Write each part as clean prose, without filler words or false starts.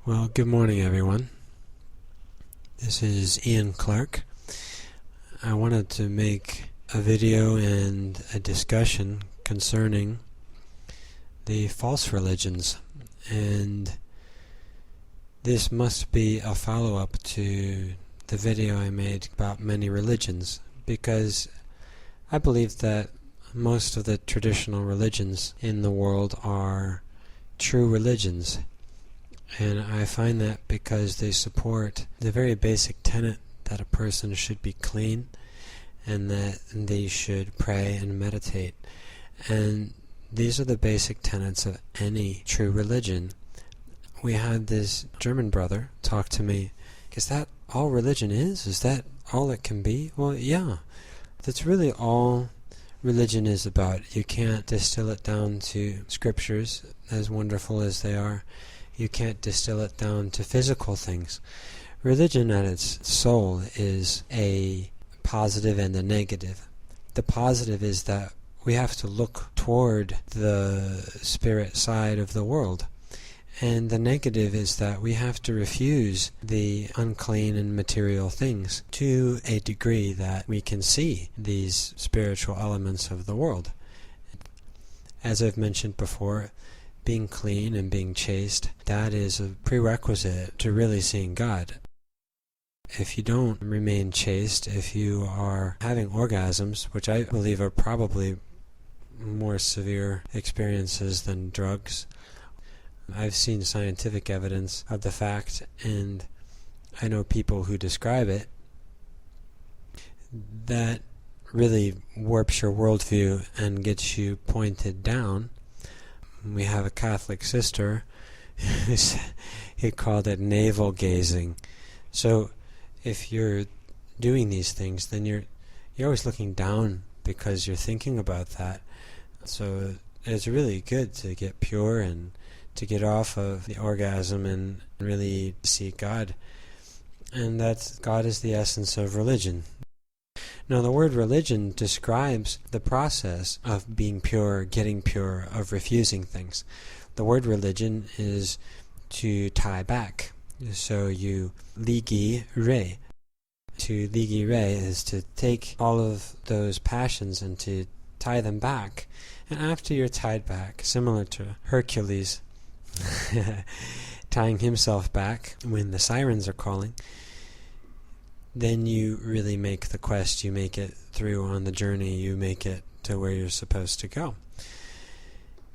Well, good morning, everyone. This is Ian Clark. I wanted to make a video and a discussion concerning the false religions, and this must be a follow-up to the video I made about many religions, because I believe that most of the traditional religions in the world are true religions. And I find that because they support the very basic tenet that a person should be clean and that they should pray and meditate. And these are the basic tenets of any true religion. We had this German brother talk to me, is that all religion is? Is that all it can be? Well, yeah. That's really all religion is about. You can't distill it down to scriptures, as wonderful as they are. You can't distill it down to physical things. Religion at its soul is a positive and a negative. The positive is that we have to look toward the spirit side of the world. And the negative is that we have to refuse the unclean and material things to a degree that we can see these spiritual elements of the world. As I've mentioned before, being clean and being chaste, that is a prerequisite to really seeing God. If you don't remain chaste, if you are having orgasms, which I believe are probably more severe experiences than drugs, I've seen scientific evidence of the fact, and I know people who describe it, that really warps your worldview and gets you pointed down. We have a Catholic sister who called it navel gazing. So if you're doing these things, then you're always looking down because you're thinking about that. So it's really good to get pure and to get off of the orgasm and really see God. And that God is the essence of religion. Now, the word religion describes the process of being pure, getting pure, of refusing things. The word religion is to tie back. So you ligi re. To ligi re is to take all of those passions and to tie them back. And after you're tied back, similar to Hercules tying himself back when the sirens are calling, then you really make the quest, you make it through on the journey, you make it to where you're supposed to go.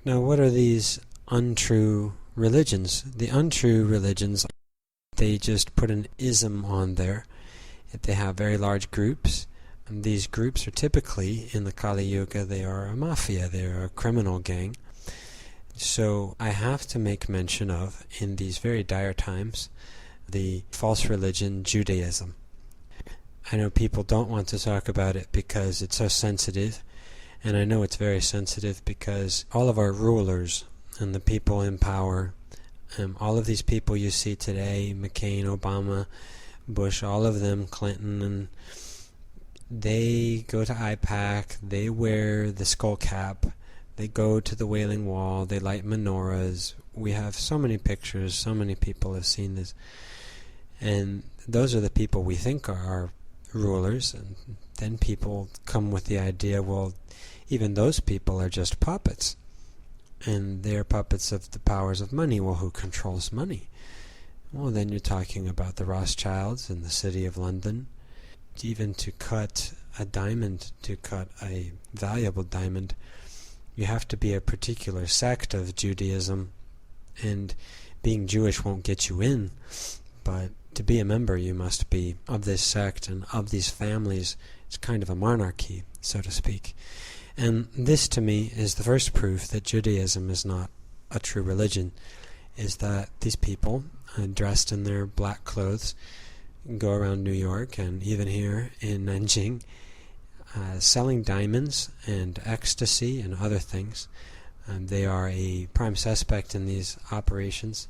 Now, what are these untrue religions? The untrue religions, they just put an ism on there. They have very large groups, and these groups are typically, in the Kali Yuga, they are a mafia, they are a criminal gang. So I have to make mention of, in these very dire times, the false religion Judaism. I know people don't want to talk about it because it's so sensitive, and I know it's very sensitive because all of our rulers and the people in power, all of these people you see today, McCain, Obama, Bush, all of them, Clinton, and they go to IPAC, they wear the skull cap, they go to the Wailing Wall, they light menorahs. We have so many pictures, so many people have seen this, and those are the people we think are our rulers, and then people come with the idea, well, even those people are just puppets, and they're puppets of the powers of money. Well, who controls money? Well, then you're talking about the Rothschilds in the city of London. Even to cut a diamond, to cut a valuable diamond, you have to be a particular sect of Judaism, and being Jewish won't get you in, but to be a member, you must be of this sect and of these families. It's kind of a monarchy, so to speak. And this, to me, is the first proof that Judaism is not a true religion, is that these people, dressed in their black clothes, go around New York and even here in Nanjing, selling diamonds and ecstasy and other things. They are a prime suspect in these operations.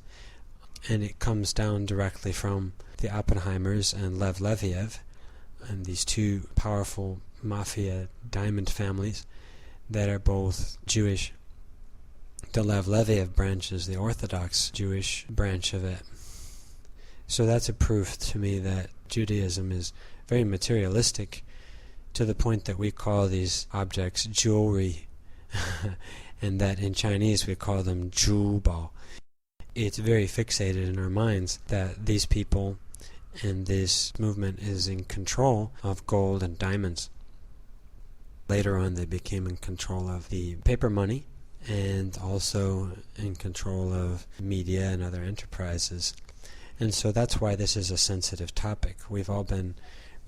And it comes down directly from the Oppenheimers and Lev Leviev, and these two powerful mafia diamond families that are both Jewish. The Lev Leviev branch is the Orthodox Jewish branch of it. So that's a proof to me that Judaism is very materialistic, to the point that we call these objects jewelry, and that in Chinese we call them zhubao. It's very fixated in our minds that these people and this movement is in control of gold and diamonds. Later on they became in control of the paper money and also in control of media and other enterprises. And so that's why this is a sensitive topic. We've all been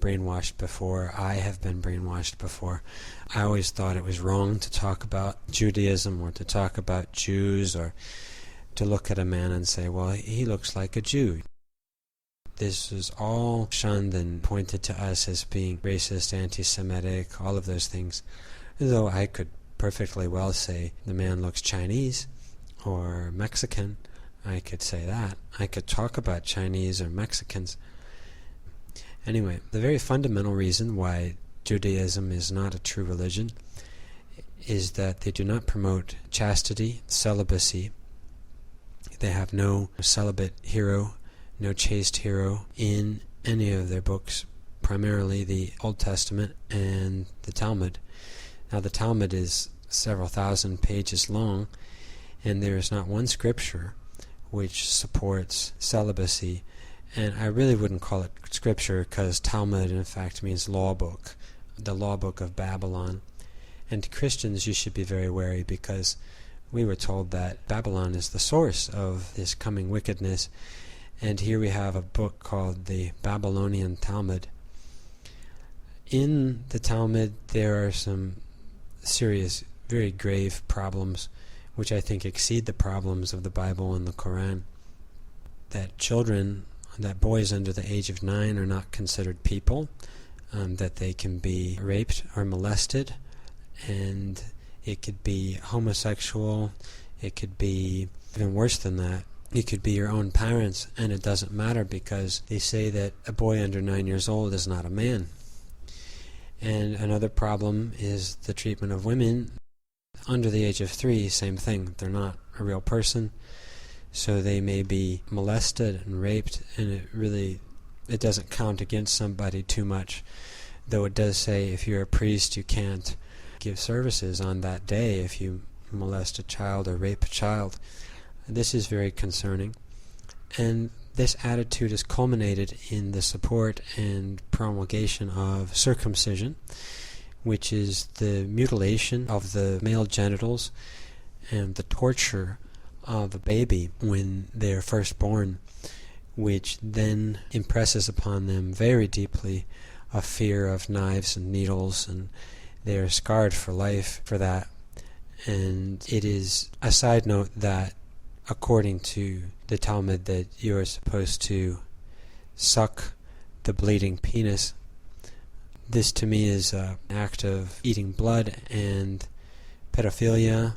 brainwashed before. I have been brainwashed before. I always thought it was wrong to talk about Judaism or to talk about Jews or to look at a man and say, well, he looks like a Jew. This is all shunned and pointed to us as being racist, anti-Semitic, all of those things. Though I could perfectly well say the man looks Chinese or Mexican. I could say that. I could talk about Chinese or Mexicans. Anyway, the very fundamental reason why Judaism is not a true religion is that they do not promote chastity, celibacy. They have no celibate hero, no chaste hero in any of their books, primarily the Old Testament and the Talmud. Now the Talmud is several thousand pages long, and there is not one scripture which supports celibacy. And I really wouldn't call it scripture, because Talmud in fact means law book, the law book of Babylon. And to Christians you should be very wary, because we were told that Babylon is the source of this coming wickedness. And here we have a book called the Babylonian Talmud. In the Talmud there are some serious, very grave problems, which I think exceed the problems of the Bible and the Quran. That boys under the age of 9 are not considered people, that they can be raped or molested, and it could be homosexual, it could be even worse than that. It could be your own parents, and it doesn't matter, because they say that a boy under 9 years old is not a man. And another problem is the treatment of women under the age of 3, same thing. They're not a real person, so they may be molested and raped, and it doesn't count against somebody too much, though it does say if you're a priest you can't give services on that day if you molest a child or rape a child. This is very concerning, and this attitude is culminated in the support and promulgation of circumcision, which is the mutilation of the male genitals and the torture of a baby when they are first born, which then impresses upon them very deeply a fear of knives and needles, and they are scarred for life for that. And it is a side note that according to the Talmud that you are supposed to suck the bleeding penis. This to me is an act of eating blood and pedophilia,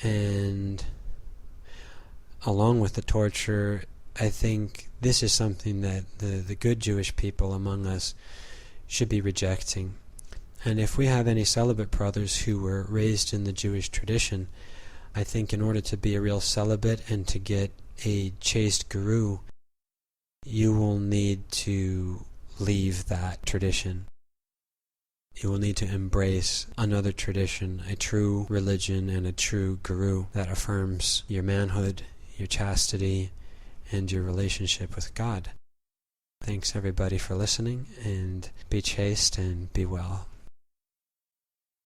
and along with the torture, I think this is something that the good Jewish people among us should be rejecting. And if we have any celibate brothers who were raised in the Jewish tradition, I think in order to be a real celibate and to get a chaste guru, you will need to leave that tradition. You will need to embrace another tradition, a true religion and a true guru that affirms your manhood, your chastity, and your relationship with God. Thanks everybody for listening, and be chaste and be well.